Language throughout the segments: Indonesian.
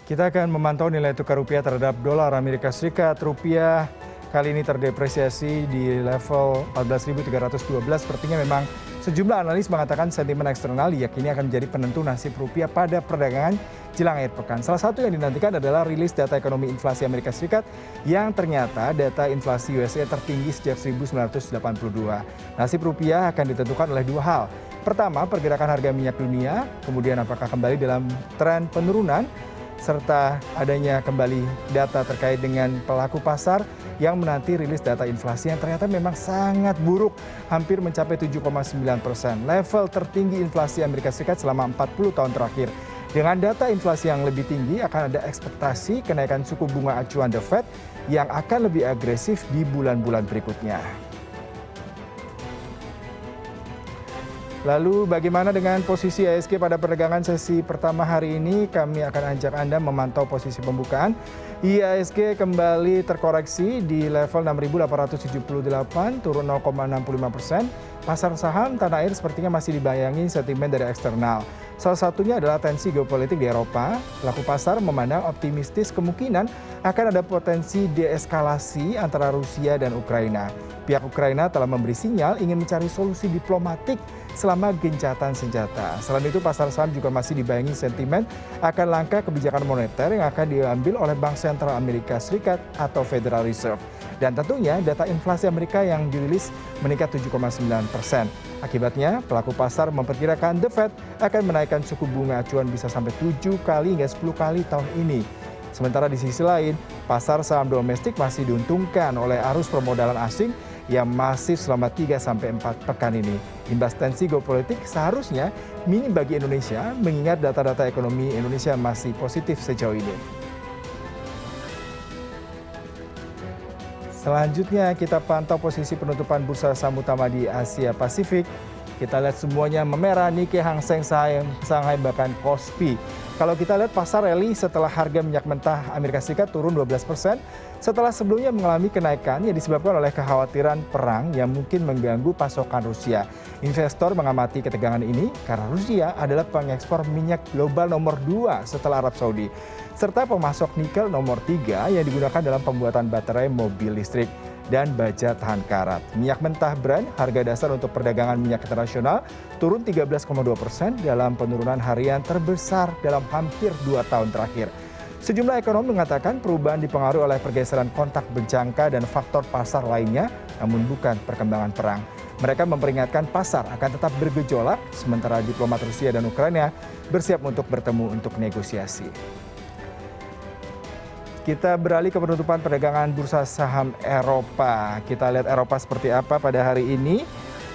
Kita akan memantau nilai tukar rupiah terhadap dolar Amerika Serikat. Rupiah kali ini terdepresiasi di level 14.312. Sepertinya memang sejumlah analis mengatakan sentimen eksternal diyakini akan menjadi penentu nasib rupiah pada perdagangan jelang akhir pekan. Salah satu yang dinantikan adalah rilis data ekonomi inflasi Amerika Serikat yang ternyata data inflasi USA tertinggi sejak 1982. Nasib rupiah akan ditentukan oleh dua hal. Pertama, pergerakan harga minyak dunia, kemudian apakah kembali dalam tren penurunan, serta adanya kembali data terkait dengan pelaku pasar yang menanti rilis data inflasi yang ternyata memang sangat buruk, hampir mencapai 7,9%, level tertinggi inflasi Amerika Serikat selama 40 tahun terakhir. Dengan data inflasi yang lebih tinggi akan ada ekspektasi kenaikan suku bunga acuan The Fed yang akan lebih agresif di bulan-bulan berikutnya. Lalu bagaimana dengan posisi IHSG pada perdagangan sesi pertama hari ini? Kami akan ajak Anda memantau posisi pembukaan. IHSG kembali terkoreksi di level 6.878, turun 0,65%. Pasar saham tanah air sepertinya masih dibayangi sentimen dari eksternal. Salah satunya adalah tensi geopolitik di Eropa. Pelaku pasar memandang optimistis kemungkinan akan ada potensi deeskalasi antara Rusia dan Ukraina. Pihak Ukraina telah memberi sinyal ingin mencari solusi diplomatik selama gencatan senjata. Selain itu, pasar saham juga masih dibayangi sentimen akan langkah kebijakan moneter yang akan diambil oleh Bank Sentral Amerika Serikat atau Federal Reserve. Dan tentunya data inflasi Amerika yang dirilis meningkat 7,9%. Akibatnya, pelaku pasar memperkirakan The Fed akan menaikkan suku bunga acuan bisa sampai 7 kali hingga 10 kali tahun ini. Sementara di sisi lain, pasar saham domestik masih diuntungkan oleh arus permodalan asing yang masif selama 3-4 pekan ini. Imbas tensi geopolitik seharusnya minim bagi Indonesia mengingat data-data ekonomi Indonesia masih positif sejauh ini. Selanjutnya kita pantau posisi penutupan bursa saham utama di Asia Pasifik. Kita lihat semuanya memerah, Nikkei, Hang Seng, Shanghai, bahkan Kospi. Kalau kita lihat pasar rally setelah harga minyak mentah Amerika Serikat turun 12%, setelah sebelumnya mengalami kenaikan yang disebabkan oleh kekhawatiran perang yang mungkin mengganggu pasokan Rusia. Investor mengamati ketegangan ini karena Rusia adalah pengekspor minyak global nomor 2 setelah Arab Saudi, serta pemasok nikel nomor 3 yang digunakan dalam pembuatan baterai mobil listrik dan baja tahan karat. Minyak mentah Brent, harga dasar untuk perdagangan minyak internasional, turun 13,2% dalam penurunan harian terbesar dalam hampir 2 tahun terakhir. Sejumlah ekonom mengatakan perubahan dipengaruhi oleh pergeseran kontak berjangka dan faktor pasar lainnya, namun bukan perkembangan perang. Mereka memperingatkan pasar akan tetap bergejolak, sementara diplomat Rusia dan Ukraina bersiap untuk bertemu untuk negosiasi. Kita beralih ke penutupan perdagangan bursa saham Eropa. Kita lihat Eropa seperti apa pada hari ini.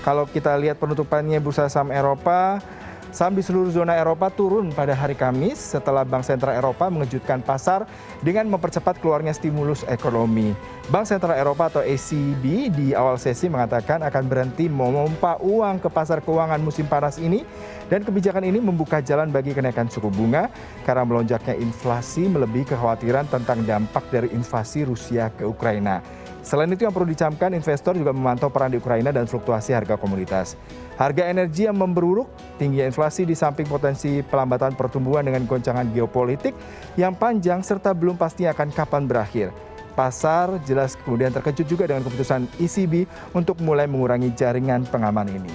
Kalau kita lihat penutupannya bursa saham Eropa, saham di seluruh zona Eropa turun pada hari Kamis setelah Bank Sentral Eropa mengejutkan pasar dengan mempercepat keluarnya stimulus ekonomi. Bank Sentral Eropa atau ECB di awal sesi mengatakan akan berhenti memompa uang ke pasar keuangan musim panas ini, dan kebijakan ini membuka jalan bagi kenaikan suku bunga karena melonjaknya inflasi melebihi kekhawatiran tentang dampak dari invasi Rusia ke Ukraina. Selain itu yang perlu dicamkan, investor juga memantau perang di Ukraina dan fluktuasi harga komoditas. Harga energi yang memburuk, tingginya inflasi di samping potensi pelambatan pertumbuhan dengan goncangan geopolitik yang panjang serta belum pasti akan kapan berakhir. Pasar jelas kemudian terkejut juga dengan keputusan ECB untuk mulai mengurangi jaringan pengaman ini.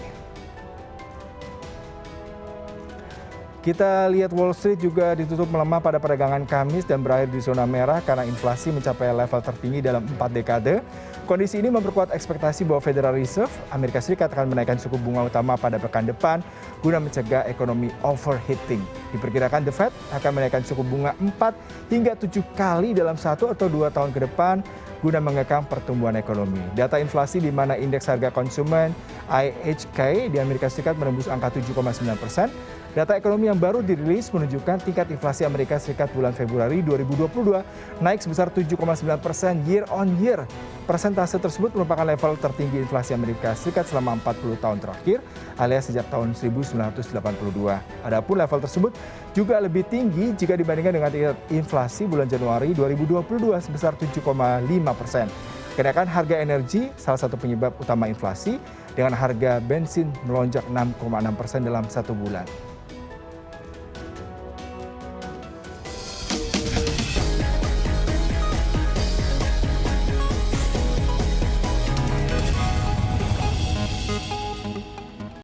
Kita lihat Wall Street juga ditutup melemah pada perdagangan Kamis dan berakhir di zona merah karena inflasi mencapai level tertinggi dalam 4 dekade. Kondisi ini memperkuat ekspektasi bahwa Federal Reserve Amerika Serikat akan menaikkan suku bunga utama pada pekan depan guna mencegah ekonomi overheating. Diperkirakan The Fed akan menaikkan suku bunga 4 hingga 7 kali dalam 1 atau 2 tahun ke depan guna mengekang pertumbuhan ekonomi. Data inflasi di mana indeks harga konsumen IHK di Amerika Serikat menembus angka 7,9%. Data ekonomi yang baru dirilis menunjukkan tingkat inflasi Amerika Serikat bulan Februari 2022 naik sebesar 7,9% year on year. Persentase tersebut merupakan level tertinggi inflasi Amerika Serikat selama 40 tahun terakhir, alias sejak tahun 1982. Adapun level tersebut juga lebih tinggi jika dibandingkan dengan tingkat inflasi bulan Januari 2022 sebesar 7,5%. Kenaikan harga energi salah satu penyebab utama inflasi, dengan harga bensin melonjak 6,6% dalam 1 bulan.